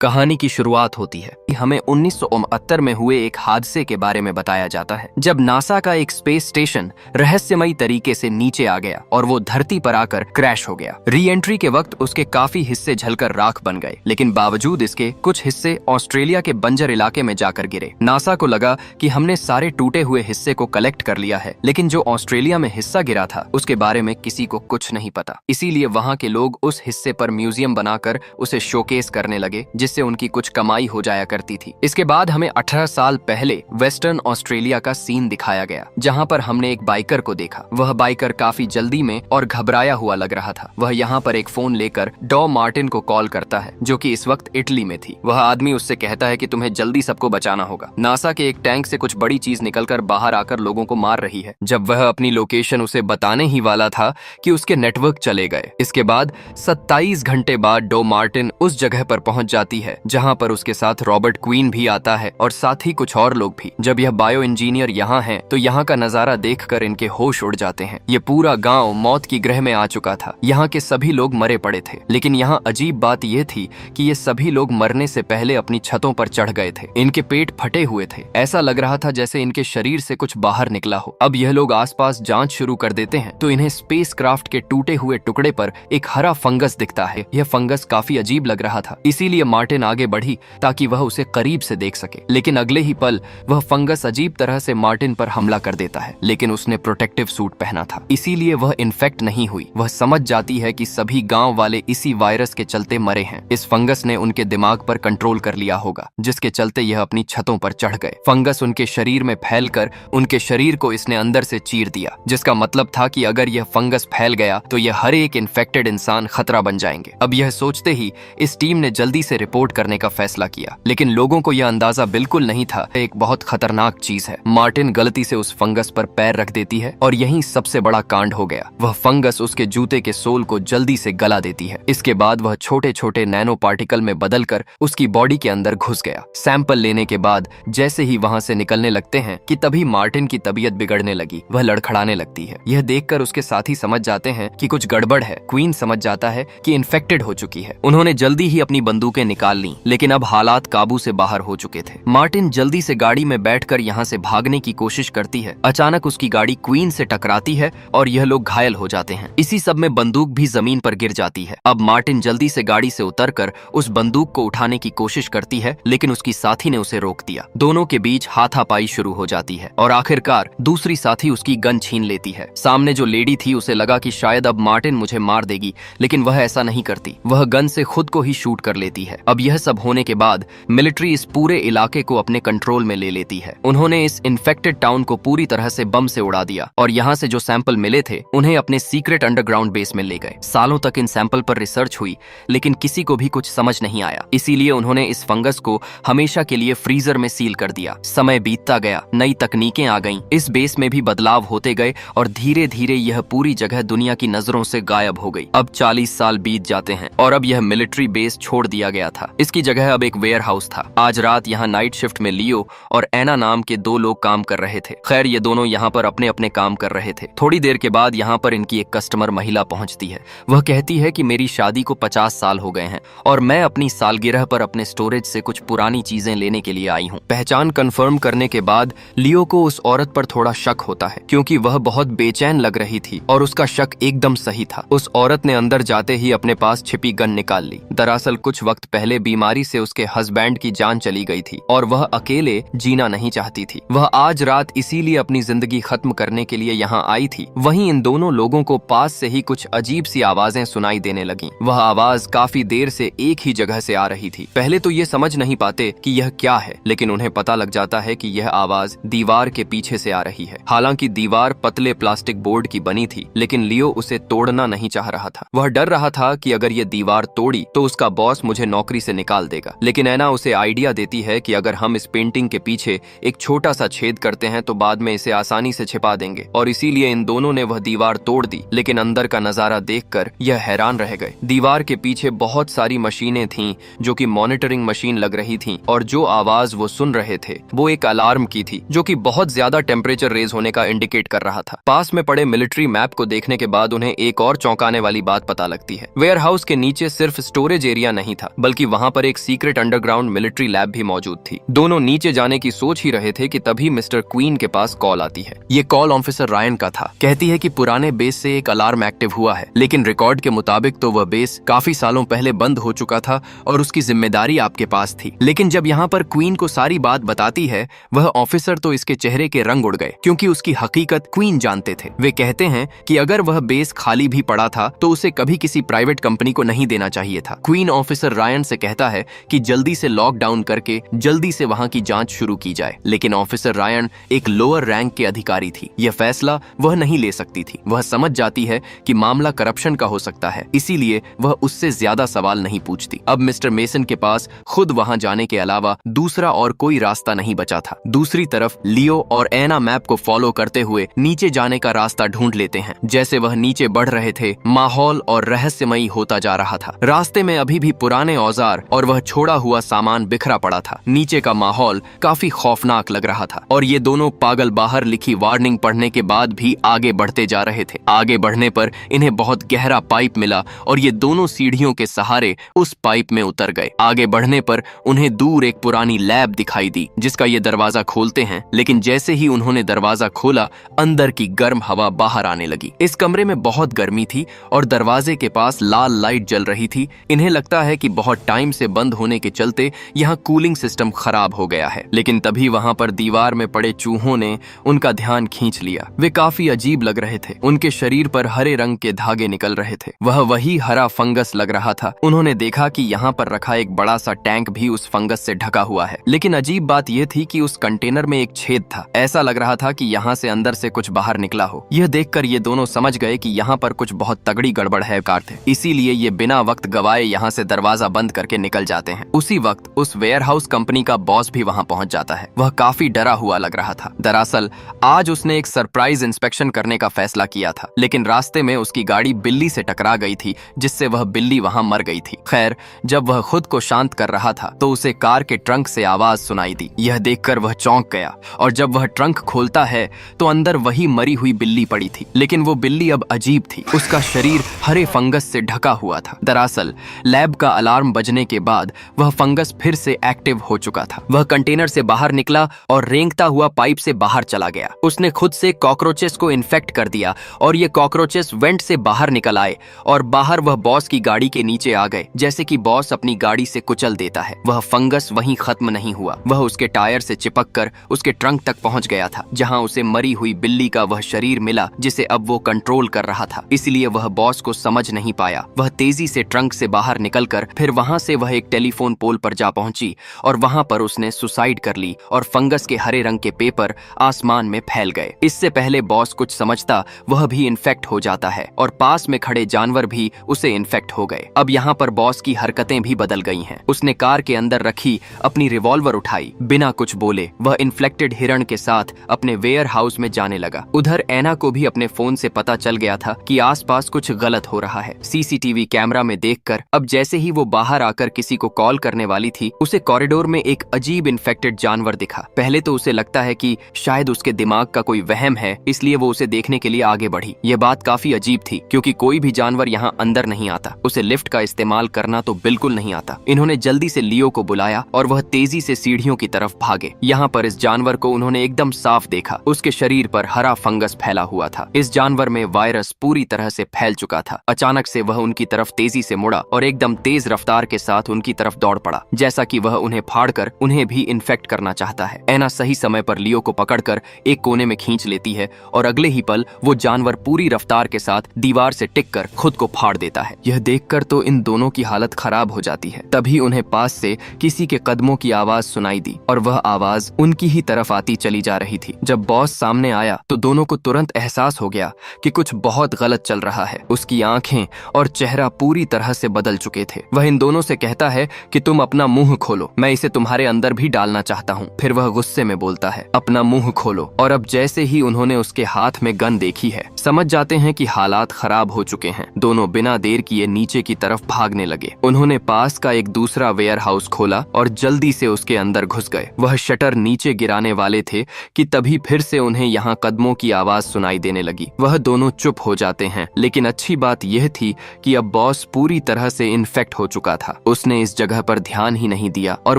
कहानी की शुरुआत होती है। हमें 1969 में हुए एक हादसे के बारे में बताया जाता है, जब नासा का एक स्पेस स्टेशन रहस्यमयी तरीके से नीचे आ गया और वो धरती पर आकर क्रैश हो गया। री एंट्री के वक्त उसके काफी हिस्से जलकर राख बन गए, लेकिन बावजूद इसके कुछ हिस्से ऑस्ट्रेलिया के बंजर इलाके में जाकर गिरे। नासा को लगा कि हमने सारे टूटे हुए हिस्से को कलेक्ट कर लिया है, लेकिन जो ऑस्ट्रेलिया में हिस्सा गिरा था उसके बारे में किसी को कुछ नहीं पता। इसीलिए वहाँ के लोग उस हिस्से पर म्यूजियम बनाकर उसे शोकेस करने लगे, जिससे उनकी कुछ कमाई हो जाया करती थी। इसके बाद हमें 18 साल पहले वेस्टर्न ऑस्ट्रेलिया का सीन दिखाया गया, जहाँ पर हमने एक बाइकर को देखा। वह बाइकर काफी जल्दी में और घबराया हुआ लग रहा था। वह यहाँ पर एक फोन लेकर डॉ मार्टिन को कॉल करता है, जो कि इस वक्त इटली में थी। वह आदमी उससे कहता है कि तुम्हें जल्दी सबको बचाना होगा। नासा के एक टैंक से कुछ बड़ी चीज निकलकर बाहर आकर लोगों को मार रही है। जब वह अपनी लोकेशन उसे बताने ही वाला था कि उसके नेटवर्क चले गए। इसके बाद 27 घंटे बाद डॉ मार्टिन उस जगह पर पहुंच जाती है जहां पर उसके साथ रॉबर्ट क्वीन भी आता है और साथ ही कुछ और लोग भी। जब यह बायो इंजीनियर यहाँ हैं, तो यहाँ का नजारा देखकर इनके होश उड़ जाते हैं। ये पूरा गांव मौत की ग्रह में आ चुका था। यहाँ के सभी लोग मरे पड़े थे, लेकिन यहाँ अजीब बात यह थी कि ये सभी लोग मरने से पहले अपनी छतों पर चढ़ गए थे। इनके पेट फटे हुए थे। ऐसा लग रहा था जैसे इनके शरीर से कुछ बाहर निकला हो। अब यह लोग आसपास जांच शुरू कर देते हैं, तो इन्हें स्पेसक्राफ्ट के टूटे हुए टुकड़े पर एक हरा फंगस दिखता है। यह फंगस काफी अजीब लग रहा था, इसीलिए मार्टिन आगे बढ़ी ताकि वह उसे करीब से देख सके। लेकिन अगले ही पल वह फंगस अजीब तरह से मार्टिन पर हमला कर देता है, लेकिन उसने प्रोटेक्टिव सूट पहना था, इसीलिए वह इन्फेक्ट नहीं हुई। वह समझ जाती है कि सभी गांव वाले इसी वायरस के चलते मरे हैं। इस फंगस ने उनके दिमाग पर कंट्रोल कर लिया होगा, जिसके चलते यह अपनी छतों पर चढ़ गए। फंगस उनके शरीर में फैलकर उनके शरीर को इसने अंदर से चीर दिया, जिसका मतलब था कि अगर यह फंगस फैल गया तो यह हर एक इन्फेक्टेड इंसान खतरा बन जाएंगे। अब यह सोचते ही इस टीम ने जल्दी से रिपोर्ट करने का फैसला किया, लेकिन लोगों को यह अंदाजा बिल्कुल नहीं था एक बहुत खतरनाक चीज है। मार्टिन गलती से उस फंगस पर पैर रख देती है और यही सबसे बड़ा कांड हो गया। वह फंगस उसके जूते के सोल को जल्दी से गला देती है। इसके बाद वह छोटे छोटे नैनो पार्टिकल में बदलकर उसकी बॉडी के अंदर घुस गया। सैंपल लेने के बाद जैसे ही वहां से निकलने लगते हैं कि तभी मार्टिन की तबीयत बिगड़ने लगी। वह लड़खड़ाने लगती है। यह देखकर उसके साथी समझ जाते हैं कि कुछ गड़बड़ है। क्वीन समझ जाता है कि इन्फेक्टेड हो चुकी है। उन्होंने जल्दी ही अपनी बंदूकें निकाल ली, लेकिन अब हालात काबू से बाहर हो चुके थे। मार्टिन जल्दी से गाड़ी में बैठकर यहाँ से भागने की कोशिश करती है। अचानक उसकी गाड़ी क्वीन से टकराती है और यह लोग घायल हो जाते हैं। इसी सब में बंदूक भी जमीन पर गिर जाती है। अब मार्टिन जल्दी से गाड़ी से उतरकर उस बंदूक को उठाने की कोशिश करती है, लेकिन उसकी साथी ने उसे रोक दिया। दोनों के बीच हाथापाई शुरू हो जाती है और आखिरकार दूसरी साथी उसकी गन छीन लेती है। सामने जो लेडी थी उसे लगा कि शायद अब मार्टिन मुझे मार देगी, लेकिन वह ऐसा नहीं करती। वह गन से खुद को ही शूट कर लेती है। अब यह सब होने के बाद मिलिट्री इस पूरे इलाके को अपने कंट्रोल में ले लेती है। उन्होंने इस इन्फेक्टेड टाउन को पूरी तरह से बम से उड़ा दिया और यहाँ से जो सैंपल मिले थे उन्हें अपने सीक्रेट अंडरग्राउंड बेस में ले गए। सालों तक इन सैंपल पर रिसर्च हुई, लेकिन किसी को भी कुछ समझ नहीं आया। इसीलिए उन्होंने इस फंगस को हमेशा के लिए फ्रीजर में सील कर दिया। समय बीतता गया, नई तकनीकें आ गईं, इस बेस में भी बदलाव होते गए और धीरे धीरे यह पूरी जगह दुनिया की नजरों से गायब हो गई। अब 40 साल बीत जाते हैं और अब यह मिलिट्री बेस छोड़ दिया गया था। इसकी जगह अब एक वेयर हाउस था। आज रात यहाँ नाइट शिफ्ट में लियो और एना नाम के दो लोग काम कर रहे थे। खैर, ये दोनों यहाँ पर अपने अपने काम कर रहे थे। थोड़ी देर के बाद यहाँ पर इनकी एक कस्टमर महिला पहुंचती है। वह कहती है कि मेरी शादी को 50 साल हो गए हैं और मैं अपनी सालगिरह पर अपने स्टोरेज से कुछ पुरानी चीजें लेने के लिए आई हूँ। पहचान कंफर्म करने के बाद लियो को उस औरत पर थोड़ा शक होता है, क्योंकि वह बहुत बेचैन लग रही थी और उसका शक एकदम सही था। उस औरत ने अंदर जाते ही अपने पास छिपी गन निकाल ली। दरअसल कुछ वक्त पहले बीमारी से उसके हस्बैंड की जान चली गई थी और वह अकेले जीना नहीं चाहती थी। वह आज रात इसीलिए अपनी जिंदगी खत्म करने के लिए यहाँ आई थी। वहीं इन दोनों लोगों को पास से ही कुछ अजीब सी आवाजें सुनाई देने लगीं। वह आवाज काफी देर से एक ही जगह से आ रही थी। पहले तो ये समझ नहीं पाते कि यह क्या है, लेकिन उन्हें पता लग जाता है कि यह आवाज दीवार के पीछे से आ रही है। हालांकि दीवार पतले प्लास्टिक बोर्ड की बनी थी, लेकिन लियो उसे तोड़ना नहीं चाह रहा था। वह डर रहा था कि अगर ये दीवार तोड़ी तो उसका बॉस मुझे नौकरी से निकाल देगा, लेकिन एना उसे आइडिया देती है कि अगर हम इस पेंटिंग के पीछे एक छोटा सा छेद करते हैं तो बाद में इसे आसानी से छिपा देंगे, और इसीलिए इन दोनों ने वह दीवार तोड़ दी। लेकिन अंदर का नजारा देखकर यह हैरान रह गए। दीवार के पीछे बहुत सारी मशीनें थीं जो कि मॉनिटरिंग मशीन लग रही थीं, और जो आवाज वो सुन रहे थे वो एक अलार्म की थी जो कि बहुत ज्यादा टेम्परेचर रेज होने का इंडिकेट कर रहा था। पास में पड़े मिलिट्री मैप को देखने के बाद उन्हें एक और चौंकाने वाली बात पता लगती है। वेयरहाउस के नीचे सिर्फ स्टोरेज एरिया नहीं था, बल्कि वहां पर एक सीक्रेट अंडरग्राउंड मिलिट्री लैब भी मौजूद थी। दोनों नीचे जाने की सोच ही रहे थे कि तभी मिस्टर क्वीन के पास कॉल आती है। ये कॉल ऑफिसर रायन का था। कहती है कि पुराने बेस से एक अलार्म एक्टिव हुआ है, लेकिन रिकॉर्ड के मुताबिक तो वह बेस काफी सालों पहले बंद हो चुका था और उसकी जिम्मेदारी आपके पास थी। लेकिन जब यहाँ पर क्वीन को सारी बात बताती है, वह ऑफिसर तो इसके चेहरे के रंग उड़ गए, क्योंकि उसकी हकीकत क्वीन जानते थे। वे कहते हैं कि अगर वह बेस खाली भी पड़ा था तो उसे कभी किसी प्राइवेट कंपनी को नहीं देना चाहिए था। क्वीन ऑफिसर रायन से कहता है कि जल्दी से लॉकडाउन करके जल्दी से वहां की जांच शुरू की जाए, लेकिन ऑफिसर रायन एक लोअर रैंक के अधिकारी थी। यह फैसला वह नहीं ले सकती थी। वह समझ जाती है कि मामला करप्शन का हो सकता है, इसीलिए वह उससे ज्यादा सवाल नहीं पूछती। अब मिस्टर मेसन के पास खुद वहां जाने के अलावा दूसरा और कोई रास्ता नहीं बचा था। दूसरी तरफ लियो और एना मैप को फॉलो करते हुए नीचे जाने का रास्ता ढूंढ लेते हैं। जैसे वह नीचे बढ़ रहे थे, माहौल और रहस्यमयी होता जा रहा था। रास्ते में अभी भी पुराने औजार और वह छोड़ा हुआ सामान बिखरा पड़ा था। नीचे का माहौल काफी खौफनाक लग रहा था, और ये दोनों पागल बाहर लिखी वार्निंग पढ़ने के बाद भी आगे बढ़ते जा रहे थे। आगे बढ़ने पर इन्हें बहुत गहरा पाइप मिला और ये दोनों सीढ़ियों के सहारे उस पाइप में उतर गए। आगे बढ़ने पर उन्हें दूर एक पुरानी लैब दिखाई दी, जिसका ये दरवाजा खोलते हैं। लेकिन जैसे ही उन्होंने दरवाजा खोला, अंदर की गर्म हवा बाहर आने लगी। इस कमरे में बहुत गर्मी थी और दरवाजे के पास लाल लाइट जल रही थी। इन्हें लगता है कि बहुत टाइम से बंद होने के चलते यहाँ कूलिंग सिस्टम खराब हो गया है। लेकिन तभी वहां पर दीवार में पड़े चूहों ने उनका ध्यान खींच लिया। वे काफी अजीब लग रहे थे। उनके शरीर पर हरे रंग के धागे निकल रहे थे। वह वही हरा फंगस लग रहा था। उन्होंने देखा कि यहाँ पर रखा एक बड़ा सा टैंक भी उस फंगस से ढका हुआ है। लेकिन अजीब बात यह थी कि उस कंटेनर में एक छेद था। ऐसा लग रहा था कि यहाँ से अंदर से कुछ बाहर निकला हो। यह देखकर ये दोनों समझ गए कि यहाँ पर कुछ बहुत तगड़ी गड़बड़ है कार थे। इसीलिए ये बिना वक्त गवाए यहाँ से दरवाजा बंद करके निकल जाते हैं। उसी वक्त उस वेयरहाउस कंपनी का बॉस भी वहाँ पहुँच जाता है। वह काफी डरा हुआ लग रहा था। दरअसल आज उसने एक सरप्राइज इंस्पेक्शन करने का फैसला किया था, लेकिन रास्ते में उसकी गाड़ी बिल्ली से टकरा गई थी, जिससे वह बिल्ली वहाँ मर गई थी। खैर, जब वह खुद को शांत कर रहा था तो उसे कार के ट्रंक से आवाज सुनाई दी। यह देखकर वह चौंक गया, और जब वह ट्रंक खोलता है तो अंदर वही मरी हुई बिल्ली पड़ी थी। लेकिन वो बिल्ली अब अजीब थी। उसका शरीर हरे फंगस से ढका हुआ था। दरअसल लैब का अलार्म बजने के बाद वह फंगस फिर से एक्टिव हो चुका था। वह कंटेनर से बाहर निकला और रेंगता हुआ पाइप से बाहर चला गया। उसने खुद से कॉकरोचेस को इन्फेक्ट कर दिया और ये कॉकरोचेस वेंट से बाहर निकल आए और बाहर वह बॉस की गाड़ी के नीचे आ गए, जैसे कि बॉस अपनी गाड़ी से कुचल देता है। वह फंगस वहीं खत्म नहीं हुआ। वह उसके टायर से चिपक कर उसके ट्रंक तक पहुंच गया था, जहां उसे मरी हुई बिल्ली का वह शरीर मिला जिसे अब वो कंट्रोल कर रहा था। इसलिए वह बॉस को समझ नहीं पाया। वह तेजी से ट्रंक से बाहर निकलकर फिर वहां से वह एक टेलीफोन पोल पर जा पहुंची और वहां पर उसने सुसाइड कर ली और फंगस के हरे रंग के पेपर आसमान में फैल गए। इससे पहले बॉस कुछ समझता, वह भी इन्फेक्ट हो जाता है और पास में खड़े जानवर भी उसे इन्फेक्ट हो गए। अब यहाँ पर बॉस की हरकतें भी बदल गई हैं। उसने कार के अंदर रखी अपनी रिवॉल्वर उठाई। बिना कुछ बोले वह इन्फ्लेक्टेड हिरण के साथ अपने वेयर हाउस में जाने लगा। उधर एना को भी अपने फोन से पता चल गया था कि आसपास कुछ गलत हो रहा है। सीसीटीवी कैमरा में देखकर अब जैसे ही वो बाहर आकर किसी को कॉल करने वाली थी, उसे कॉरिडोर में एक अजीब इन्फेक्टेड जानवर दिखा। पहले तो उसे लगता है कि शायद उसके दिमाग का कोई वहम है, इसलिए वो उसे देखने के लिए आगे बढ़ी। यह बात काफी अजीब थी, क्योंकि कोई भी जानवर यहाँ अंदर नहीं आता। उसे लिफ्ट का इस्तेमाल करना तो बिल्कुल नहीं आता। इन्होंने जल्दी से लियो को बुलाया और वह तेजी से सीढ़ियों की तरफ भागे। यहाँ पर इस जानवर को उन्होंने एकदम साफ देखा। उसके शरीर पर हरा फंगस फैला हुआ था। इस जानवर में वायरस पूरी तरह से फैल चुका था। अचानक से वह उनकी तरफ तेजी से मुड़ा और एकदम तेज रफ्तार के साथ उनकी तरफ दौड़ पड़ा, जैसा कि वह उन्हें फाड़कर उन्हें भी इन्फेक्ट करना चाहता है। एना सही समय पर लियो को पकड़कर एक कोने में खींच लेती है और अगले ही पल वो जानवर पूरी रफ्तार के साथ दीवार से टिककर खुद को फाड़ देता है। यह देखकर तो इन दोनों की हालत खराब हो जाती है। तभी उन्हें पास से किसी के कदमों की आवाज सुनाई दी और वह आवाज उनकी ही तरफ आती चली जा रही थी। जब बॉस सामने आया तो दोनों को तुरंत एहसास हो गया कि कुछ बहुत गलत चल रहा है। उसकी आंखें और चेहरा पूरी तरह से बदल चुके थे। वह इन दोनों से कहता है कि तुम अपना मुंह मुंह खोलो, मैं इसे तुम्हारे अंदर भी डालना चाहता हूँ। फिर वह गुस्से में बोलता है, अपना मुंह खोलो। और अब जैसे ही उन्होंने उसके हाथ में गन देखी है, समझ जाते हैं कि हालात खराब हो चुके हैं। दोनों बिना देर किए नीचे की तरफ भागने लगे। उन्होंने पास का एक दूसरा वेयर हाउस खोला और जल्दी से उसके अंदर घुस गए। वह शटर नीचे गिराने वाले थे कि तभी फिर से उन्हें यहाँ कदमों की आवाज सुनाई देने लगी। वह दोनों चुप हो जाते हैं, लेकिन अच्छी बात यह थी कि अब बॉस पूरी तरह से इन्फेक्ट हो चुका था। उसने इस जगह पर ध्यान ही नहीं दिया और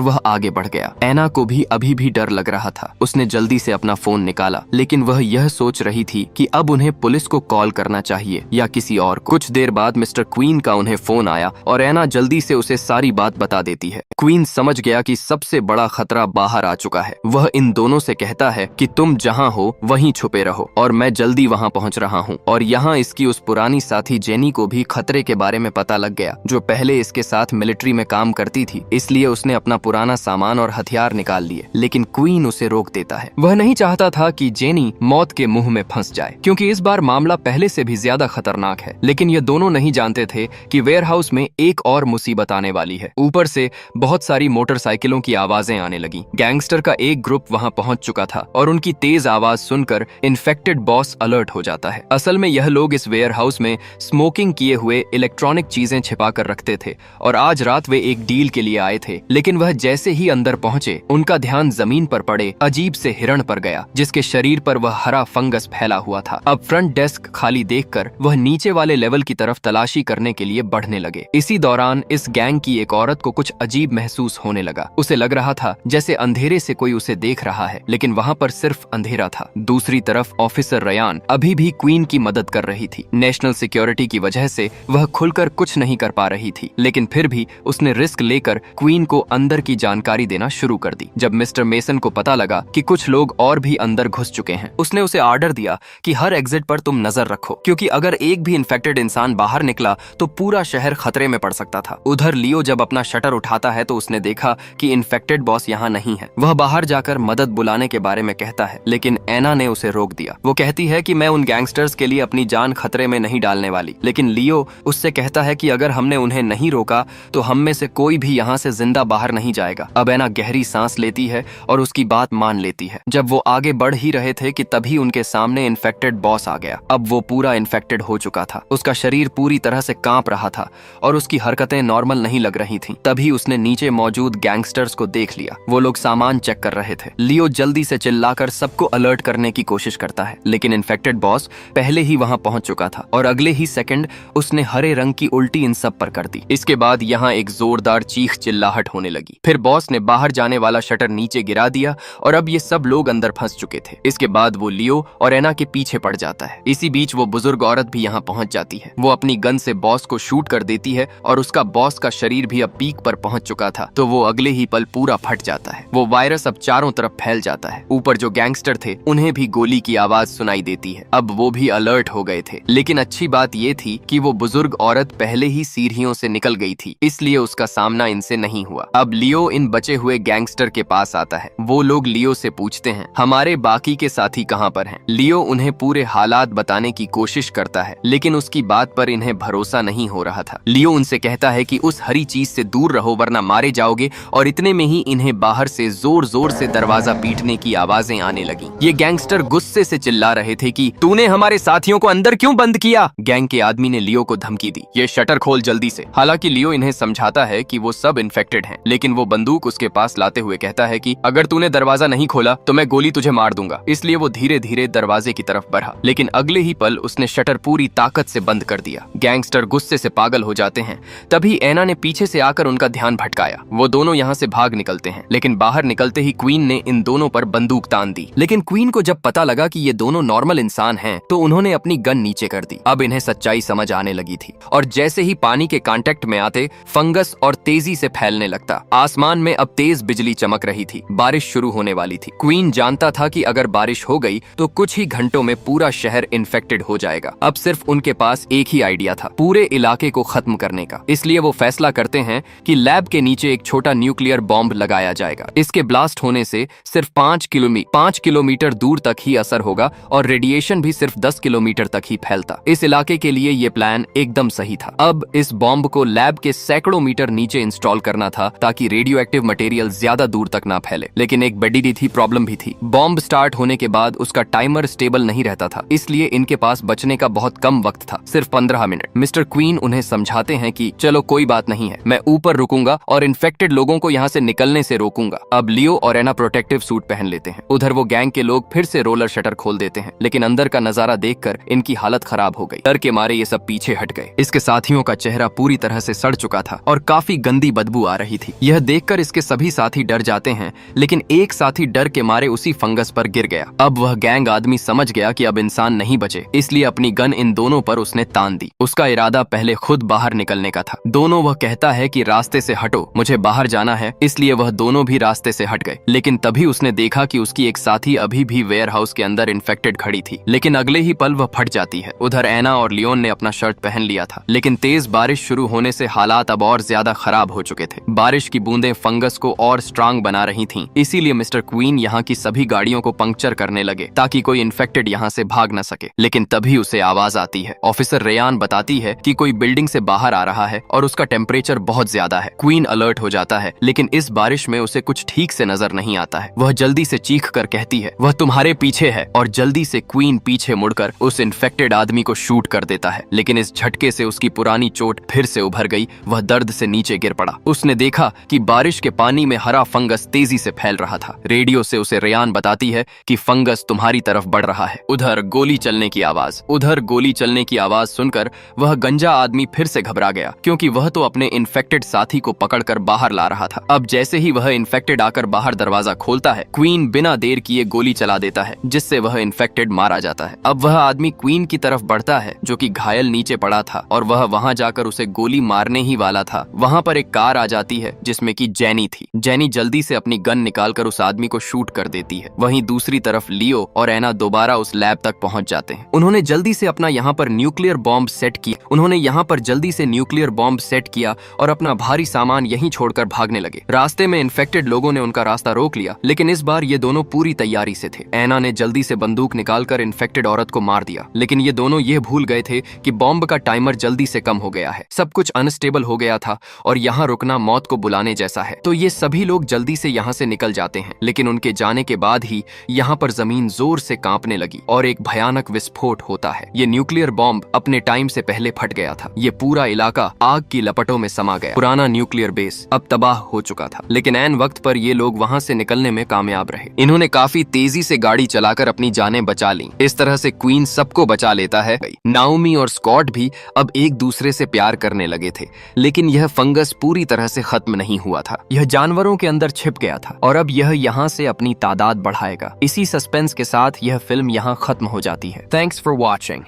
वह आगे बढ़ गया। एना को भी अभी भी डर लग रहा था। उसने जल्दी से अपना फोन निकाला, लेकिन वह यह सोच रही थी कि अब उन्हें पुलिस को कॉल करना चाहिए या किसी और को। कुछ देर बाद मिस्टर क्वीन का उन्हें फोन आया और एना जल्दी से उसे सारी बात बता देती है। क्वीन समझ गया कि सबसे बड़ा खतरा बाहर आ चुका है। वह इन दोनों से कहता है कि तुम जहां हो वहीं छुपे रहो और मैं जल्दी वहां पहुंच रहा हूं। और यहाँ इसकी उस पुरानी साथी जेनी को भी खतरे के बारे में पता लग गया, जो पहले इसके साथ मिलिट्री में काम करती थी। इसलिए उसने अपना पुराना सामान और हथियार निकाल लिए, लेकिन क्वीन उसे रोक देता है। वह नहीं चाहता था कि जेनी मौत के मुंह में फंस जाए, क्योंकि इस बार मामला पहले से भी ज्यादा खतरनाक है। लेकिन ये दोनों नहीं जानते थे कि वेयरहाउस में एक और मुसीबत आने वाली है। ऊपर से बहुत सारी मोटरसाइकिलों की आवाजें आने लगी। गैंगस्टर का एक ग्रुप वहां पहुंच चुका था और उनकी तेज आवाज सुनकर इन्फेक्टेड बॉस अलर्ट हो जाता है। असल में यह लोग इस वेयरहाउस में स्मोकिंग किए हुए इलेक्ट्रॉनिक चीजें छिपा कर रखते थे और आज रात वे एक डील के लिए आए थे। लेकिन वह जैसे ही अंदर पहुंचे, उनका ध्यान जमीन पर पड़े अजीब से हिरण पर गया, जिसके शरीर पर वह हरा फंगस फैला हुआ था। अब फ्रंट डेस्क खाली देखकर वह नीचे वाले लेवल की तरफ तलाशी करने के लिए बढ़ने लगे। इसी दौरान इस गैंग की एक औरत को कुछ अजीब महसूस होने लगा। उसे लग रहा था जैसे अंधेरे से कोई उसे देख रहा है, लेकिन वहां पर सिर्फ अंधेरा था। दूसरी तरफ ऑफिसर रयान अभी भी क्वीन की मदद कर रही थी। नेशनल सिक्योरिटी की वजह से वह खुलकर कुछ नहीं कर पा रही थी, लेकिन फिर भी उसने रिस्क लेकर क्वीन को अंदर की जानकारी देना शुरू कर दी। जब मिस्टर मेसन को पता लगा कि कुछ लोग और भी अंदर घुस चुके हैं, उसने उसे ऑर्डर दिया कि हर एग्जिट पर तुम नजर रखो, क्योंकि अगर एक भी इन्फेक्टेड इंसान बाहर निकला तो पूरा शहर खतरे में पड़ सकता था। उधर लियो जब अपना शटर उठाता है तो उसने देखा कि इन्फेक्टेड बॉस यहाँ नहीं है। वह बाहर जाकर मदद बुलाने के बारे में कहता है, लेकिन एना ने उसे रोक दिया। वो कहती है कि मैं उन गैंगस्टर्स के लिए अपनी जान खतरे में नहीं डालने वाली। लेकिन लियो उससे कहता है कि अगर हमने उन्हें नहीं रोका तो हम में से कोई भी यहाँ से जिंदा बाहर नहीं जाएगा। अब एना गहरी सांस लेती है और उसकी बात मान लेती है। जब वो आगे बढ़ ही रहे थे कि तभी उनके सामने इन्फेक्टेड बॉस आ गया। अब वो पूरा इन्फेक्टेड हो चुका था। उसका शरीर पूरी तरह से कांप रहा था और उसकी हरकतें नॉर्मल नहीं लग रही थीं। तभी उसने नीचे मौजूद गैंगस्टर्स को देख लिया। वो लोग सामान चेक कर रहे थे। लियो जल्दी से चिल्लाकर सबको अलर्ट करने की कोशिश करता है, लेकिन इन्फेक्टेड बॉस पहले ही वहां पहुंच चुका था और अगले ही सेकंड उसने हरे रंग की उल्टी इन सब पर कर दी। इसके बाद यहाँ एक जोरदार चीख चिल्लाहट होने लगी। फिर बॉस ने बाहर जाने वाला शटर नीचे गिरा दिया और अब ये सब लोग अंदर फंस चुके थे। इसके बाद वो लियो और एना के पीछे पड़ जाता है। इसी बीच वो बुजुर्ग औरत भी यहाँ पहुंच जाती है। वो अपनी गन से बॉस को शूट कर देती है और उसका बॉस का शरीर भी अब पीक पर पहुंच चुका था, तो वो अगले ही पल पूरा फट जाता है। वो वायरस अब चारों तरफ फैल जाता है। ऊपर जो गैंगस्टर थे उन्हें भी गोली की आवाज सुनाई देती है। अब वो भी अलर्ट हो गए थे, लेकिन अच्छी बात ये थी कि वो बुजुर्ग औरत पहले ही सीढ़ियों से निकल गई थी, इसलिए उसका सामना इनसे नहीं हुआ। अब लियो इन बचे हुए गैंगस्टर के पास आता है। वो लोग लियो से पूछते हैं, हमारे बाकी के साथी कहाँ पर हैं? लियो उन्हें पूरे हालात बताने की कोशिश करता है, लेकिन उसकी बात पर इन्हें भरोसा नहीं हो रहा था। लियो उनसे कहता है कि उस हरी चीज से दूर रहो वरना मारे जाओगे, और इतने में ही इन्हें बाहर से जोर जोर से दरवाजा पीटने की आवाजें आने लगी। ये गैंगस्टर गुस्से से चिल्ला रहे थे कि तूने हमारे साथियों को अंदर क्यों बंद किया? गैंग के आदमी ने लियो को धमकी दी, ये शटर खोल जल्दी से। हालांकि लियो इन्हें समझाता है कि वो सब इन्फेक्टेड हैं, लेकिन वो बंदूक उसके पास लाते हुए कहता है कि अगर तूने दरवाजा नहीं खोला तो मैं गोली तुझे मार दूंगा। इसलिए वो धीरे धीरे दरवाजे की तरफ बढ़ा, लेकिन अगले ही पल उसने शटर पूरी ताकत से बंद कर दिया। गैंगस्टर गुस्से से पागल हो जाते हैं। तभी एना ने पीछे से आकर उनका ध्यान भटकाया। वो दोनों यहाँ से भाग निकलते हैं, लेकिन बाहर निकलते ही क्वीन ने इन दोनों पर बंदूक तान दी। लेकिन क्वीन को जब पता लगा कि ये दोनों नॉर्मल इंसान हैं, तो उन्होंने अपनी गन नीचे कर दी। अब इन्हें सच्चाई समझ आने लगी थी, और जैसे ही पानी के कांटेक्ट में आते फंगस और तेजी से फैलने लगता। आसमान में अब तेज बिजली चमक रही थी। बारिश शुरू होने वाली थी। क्वीन जानता था कि अगर बारिश हो गई तो कुछ ही घंटों में पूरा शहर घर इन्फेक्टेड हो जाएगा। अब सिर्फ उनके पास एक ही आइडिया था, पूरे इलाके को खत्म करने का। इसलिए वो फैसला करते हैं कि लैब के नीचे एक छोटा न्यूक्लियर बॉम्ब लगाया जाएगा। इसके ब्लास्ट होने से सिर्फ 5 किलोमीटर दूर तक ही असर होगा और रेडिएशन भी सिर्फ 10 किलोमीटर तक ही फैलता। इस इलाके के लिए ये प्लान एकदम सही था। अब इस बॉम्ब को लैब के सैकड़ों मीटर नीचे इंस्टॉल करना था ताकि रेडियो एक्टिव मटेरियल ज्यादा दूर तक ना फैले। लेकिन एक बड़ी थी प्रॉब्लम भी थी। बॉम्ब स्टार्ट होने के बाद उसका टाइमर स्टेबल नहीं रहता था, इसलिए इनके पास बचने का बहुत कम वक्त था, सिर्फ 15 मिनट। मिस्टर क्वीन उन्हें समझाते हैं कि चलो कोई बात नहीं है, मैं ऊपर रुकूंगा और इन्फेक्टेड लोगों को यहाँ से निकलने से रोकूंगा। अब लियो और एना प्रोटेक्टिव सूट पहन लेते हैं। उधर वो गैंग के लोग फिर से रोलर शटर खोल देते हैं, लेकिन अंदर का नजारा देखकर इनकी हालत खराब हो गई। डर के मारे ये सब पीछे हट गए। इसके साथियों का चेहरा पूरी तरह से सड़ चुका था और काफी गंदी बदबू आ रही थी। यह देखकर इसके सभी साथी डर जाते हैं, लेकिन एक साथी डर के मारे उसी फंगस पर गिर गया। अब वह गैंग आदमी समझ गया कि अब इंसान नहीं बचे, इसलिए अपनी गन इन दोनों पर उसने तान दी। उसका इरादा पहले खुद बाहर निकलने का था। दोनों वह कहता है कि रास्ते से हटो, मुझे बाहर जाना है, इसलिए वह दोनों भी रास्ते से हट गए। लेकिन तभी उसने देखा कि उसकी एक साथी अभी भी वेयर हाउस के अंदर इन्फेक्टेड खड़ी थी, लेकिन अगले ही पल वह फट जाती है। उधर एना और लियोन ने अपना शर्ट पहन लिया था, लेकिन तेज बारिश शुरू होने से हालात अब और ज्यादा खराब हो चुके थे। बारिश की बूंदें फंगस को और स्ट्रांग बना रही थीं, इसीलिए मिस्टर क्वीन यहाँ की सभी गाड़ियों को पंक्चर करने लगे ताकि कोई इन्फेक्टेड यहाँ से भाग न सके। लेकिन तभी उसे आवाज आती है। ऑफिसर रेयान बताती है कि कोई बिल्डिंग से बाहर आ रहा है और उसका टेम्परेचर बहुत ज्यादा है। क्वीन अलर्ट हो जाता है, लेकिन इस बारिश में उसे कुछ ठीक से नजर नहीं आता है। वह जल्दी से चीख कर कहती है, वह तुम्हारे पीछे है, और जल्दी से क्वीन पीछे मुड़कर उस इन्फेक्टेड आदमी को शूट कर देता है। लेकिन इस झटके से उसकी पुरानी चोट फिर से उभर गई। वह दर्द से नीचे गिर पड़ा। उसने देखा कि बारिश के पानी में हरा फंगस तेजी से फैल रहा था। रेडियो से उसे रेयान बताती है कि फंगस तुम्हारी तरफ बढ़ रहा है। उधर गोली चलने की आवाज सुनकर वह गंजा आदमी फिर से घबरा गया, क्योंकि वह तो अपने इन्फेक्टेड साथी को पकड़कर बाहर ला रहा था। अब जैसे ही वह इन्फेक्टेड आकर बाहर दरवाजा खोलता है, क्वीन बिना देर किए गोली चला देता है, जिससे वह इन्फेक्टेड मारा जाता है। अब वह आदमी क्वीन की तरफ बढ़ता है, जो कि घायल नीचे पड़ा था, और वह वहां जाकर उसे गोली मारने ही वाला था। वहां पर एक कार आ जाती है जिसमें कि जेनी थी। जेनी जल्दी से अपनी गन निकालकर उस आदमी को शूट कर देती है। वहीं दूसरी तरफ लियो और एना दोबारा उस लैब तक पहुंच जाते हैं। उन्होंने जल्दी से यहाँ पर न्यूक्लियर बॉम्ब सेट किया और अपना भारी सामान यहीं छोड़कर भागने लगे। रास्ते में इन्फेक्टेड लोगों ने उनका रास्ता रोक लिया, लेकिन इस बार ये दोनों पूरी तैयारी से थे। एना ने जल्दी से बंदूक निकालकर इन्फेक्टेड औरत को मार दिया, लेकिन ये दोनों ये भूल गए थे कि बॉम्ब का टाइमर जल्दी से कम हो गया है। सब कुछ अनस्टेबल हो गया था और यहाँ रुकना मौत को बुलाने जैसा है। तो ये सभी लोग जल्दी से यहाँ से निकल जाते हैं, लेकिन उनके जाने के बाद ही यहाँ पर जमीन जोर से कांपने लगी और एक भयानक विस्फोट होता है। ये न्यूक्लियर बॉम्ब अपने टाइम से पहले फट गया था। ये पूरा इलाका आग की लपटों में समा गया। पुराना न्यूक्लियर बेस अब तबाह हो चुका था, लेकिन ऐन वक्त पर ये लोग वहाँ से निकलने में कामयाब रहे। इन्होंने काफी तेजी से गाड़ी चलाकर अपनी जानें बचा ली। इस तरह से क्वीन सबको बचा लेता है। नाओमी और स्कॉट भी अब एक दूसरे से प्यार करने लगे थे, लेकिन यह फंगस पूरी तरह से खत्म नहीं हुआ था। यह जानवरों के अंदर छिप गया था और अब यह यहाँ से अपनी तादाद बढ़ाएगा। इसी सस्पेंस के साथ यह फिल्म यहाँ खत्म हो जाती है। Thanks for watching.